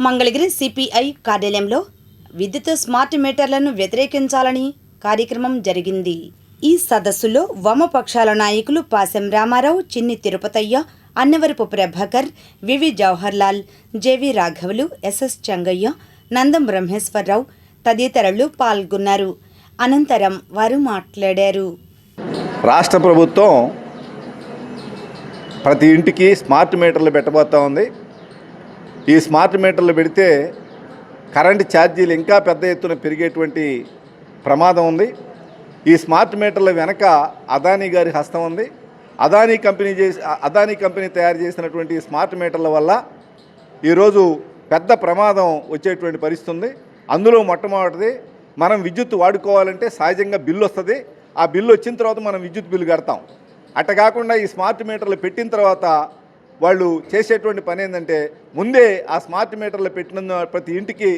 Mangalagiri CPI కార్యాలయంలో విద్యుత్ smart మీటర్లను వ్యతిరేకించాలని కార్యక్రమం జరిగింది. ఈ సదస్సులో వామపక్షాల నాయకులు పాసెం రామారావు, చిన్ని తిరుపతయ్య, అన్నవరపు ప్రభాకర్, వివి జవహర్లాల్, జేవి రాఘవులు, ఎస్ఎస్ చంగయ్య, నందం బ్రహ్మేశ్వరరావు తదితరులు పాల్గొన్నారు. అనంతరం వారు మాట్లాడారు. రాష్ట్ర ప్రభుత్వం ప్రతి ఇంటికి స్మార్ట్ మీటర్లు పెట్టబోతా ఉంది. ఈ స్మార్ట్ మీటర్లు పెడితే కరెంటు ఛార్జీలు ఇంకా పెద్ద ఎత్తున పెరిగేటువంటి ప్రమాదం ఉంది. ఈ స్మార్ట్ మీటర్ల వెనక అదానీ గారి హస్తం ఉంది. అదానీ కంపెనీ తయారు చేసినటువంటి స్మార్ట్ మీటర్ల వల్ల ఈరోజు పెద్ద ప్రమాదం వచ్చేటువంటి పరిస్థితి ఉంది. అందులో మొట్టమొదటిది, మనం విద్యుత్ వాడుకోవాలంటే సహజంగా బిల్లు వస్తుంది. ఆ బిల్లు వచ్చిన తర్వాత మనం విద్యుత్ బిల్లు కడతాం. అట్ట కాకుండా ఈ స్మార్ట్ మీటర్లు పెట్టిన తర్వాత వాళ్ళు చేసేటువంటి పని ఏంటంటే, ముందే ఆ స్మార్ట్ మీటర్లు పెట్టిన ప్రతి ఇంటికి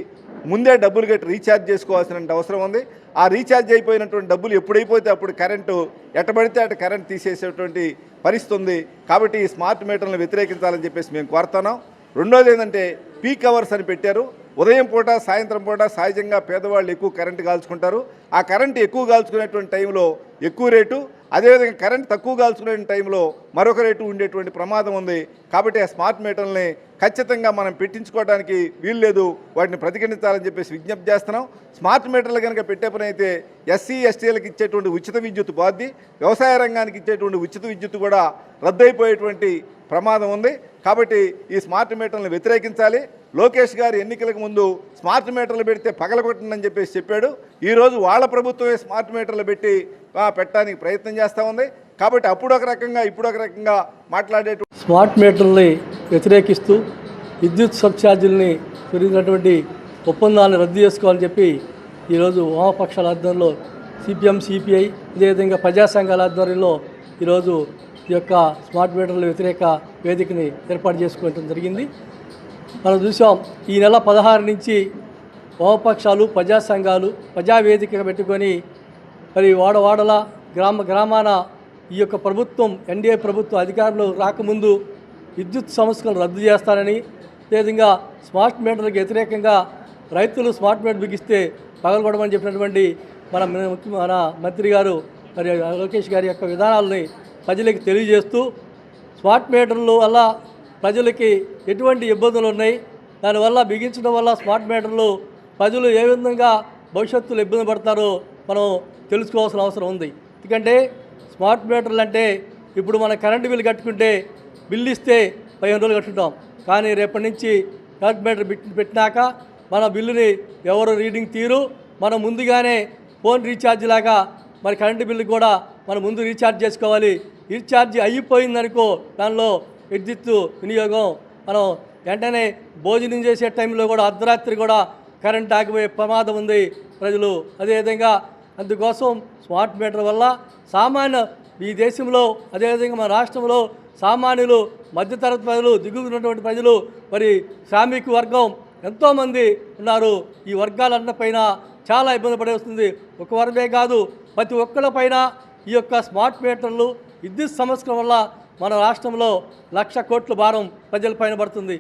ముందే డబ్బులు కట్టి రీఛార్జ్ చేసుకోవాల్సిన అవసరం ఉంది. ఆ రీఛార్జ్ అయిపోయినటువంటి డబ్బులు ఎప్పుడైపోతే అప్పుడు కరెంటు ఎట్టబడితే అటు కరెంట్ తీసేసేటువంటి పరిస్థితి ఉంది. కాబట్టి ఈ స్మార్ట్ మీటర్లను వ్యతిరేకించాలని చెప్పేసి మేము కోరుతున్నాం. రెండోది ఏంటంటే, పీక్ అవర్స్ అని పెట్టారు. ఉదయం పూట, సాయంత్రం పూట సహజంగా పేదవాళ్ళు ఎక్కువ కరెంటు కాల్చుకుంటారు. ఆ కరెంటు ఎక్కువ కాల్చుకునేటువంటి టైంలో ఎక్కువ రేటు, అదేవిధంగా కరెంట్ తక్కువ కాల్చుకునే టైంలో మరొక రేటు ఉండేటువంటి ప్రమాదం ఉంది. కాబట్టి ఆ స్మార్ట్ మీటర్లని ఖచ్చితంగా మనం పెట్టించుకోవడానికి వీలు లేదు. వాటిని ప్రతిఘటించాలని చెప్పేసి విజ్ఞప్తి చేస్తున్నాం. స్మార్ట్ మీటర్లు కనుక పెట్టే పని అయితే ఎస్సీ ఎస్టీలకు ఇచ్చేటువంటి ఉచిత విద్యుత్ పోద్ది, వ్యవసాయ రంగానికి ఇచ్చేటువంటి ఉచిత విద్యుత్ కూడా రద్దయిపోయేటువంటి ప్రమాదం ఉంది. కాబట్టి ఈ స్మార్ట్ మీటర్లను వ్యతిరేకించాలి. లోకేష్ గారు ఎన్నికలకు ముందు స్మార్ట్ మీటర్లు పెడితే పగలగొట్టండి చెప్పేసి చెప్పాడు. ఈరోజు వాళ్ళ ప్రభుత్వమే స్మార్ట్ మీటర్లు పెట్టి పెట్టడానికి ప్రయత్నం చేస్తూ ఉంది. కాబట్టి అప్పుడు ఒక రకంగా ఇప్పుడు ఒక రకంగా మాట్లాడేటువంటి స్మార్ట్ మీటర్లని వ్యతిరేకిస్తూ విద్యుత్ సబ్ఛార్జీలని పెరిగినటువంటి ఒప్పందాన్ని రద్దు చేసుకోవాలని చెప్పి ఈరోజు వామపక్షాల ఆధ్వర్యంలో సిపిఎం, సిపిఐ, అదేవిధంగా ప్రజా సంఘాల ఆధ్వర్యంలో ఈరోజు ఈ యొక్క స్మార్ట్ మీటర్ల వ్యతిరేక వేదికని ఏర్పాటు చేసుకోవడం జరిగింది. మనం చూసాం, ఈ నెల 16 నుంచి వామపక్షాలు, ప్రజా సంఘాలు ప్రజావేదిక పెట్టుకొని మరి వాడవాడల గ్రామాన ఈ యొక్క ప్రభుత్వం, ఎన్డీఏ ప్రభుత్వం అధికారంలో రాకముందు విద్యుత్ సంస్థలను రద్దు చేస్తారని, అదేవిధంగా స్మార్ట్ మీటర్లకు వ్యతిరేకంగా రైతులు స్మార్ట్ మీటర్ బిగిస్తే పగలగొడమని చెప్పినటువంటి మన మంత్రి గారు మరి లోకేష్ గారి యొక్క విధానాలని ప్రజలకు తెలియజేస్తూ, స్మార్ట్ మీటర్ల వల్ల ప్రజలకి ఎటువంటి ఇబ్బందులు ఉన్నాయి, దానివల్ల బిగించడం వల్ల స్మార్ట్ మీటర్లు ప్రజలు ఏ విధంగా భవిష్యత్తులో ఇబ్బంది పడతారో మనం తెలుసుకోవాల్సిన అవసరం ఉంది. ఎందుకంటే స్మార్ట్ మీటర్లు అంటే ఇప్పుడు మన కరెంటు బిల్లు కట్టుకుంటే బిల్లు ఇస్తే 15 రోజులు కట్టుకుంటాం. కానీ రేపటి నుంచి కరెంట్ మీటర్ పెట్టినాక మన బిల్లుని ఎవరు రీడింగ్ తీరు, మనం ముందుగానే ఫోన్ రీఛార్జ్ లాగా మరి కరెంటు బిల్లు కూడా మనం ముందు రీఛార్జ్ చేసుకోవాలి. రీఛార్జ్ అయిపోయిందనుకో దానిలో విద్యుత్ వినియోగం మనం వెంటనే భోజనం చేసే టైంలో కూడా అర్ధరాత్రి కూడా కరెంట్ ఆగిపోయే ప్రమాదం ఉంది ప్రజలు. అదేవిధంగా అందుకోసం స్మార్ట్ మీటర్ వల్ల ఈ దేశంలో, అదేవిధంగా మన రాష్ట్రంలో సామాన్యులు, మధ్యతరగతి ప్రజలు, దిగుతున్నటువంటి ప్రజలు, మరి శ్రామిక వర్గం ఎంతోమంది ఉన్నారు. ఈ వర్గాలన్నపైన చాలా ఇబ్బంది పడే వస్తుంది. ఒక వర్గమే కాదు, ప్రతి ఒక్కళ్ళపైన ఈ యొక్క స్మార్ట్ మీటర్లు, విద్యుత్ సమస్యల వల్ల మన రాష్ట్రంలో 1,00,000 కోట్ల భారం ప్రజలపైన పడుతుంది.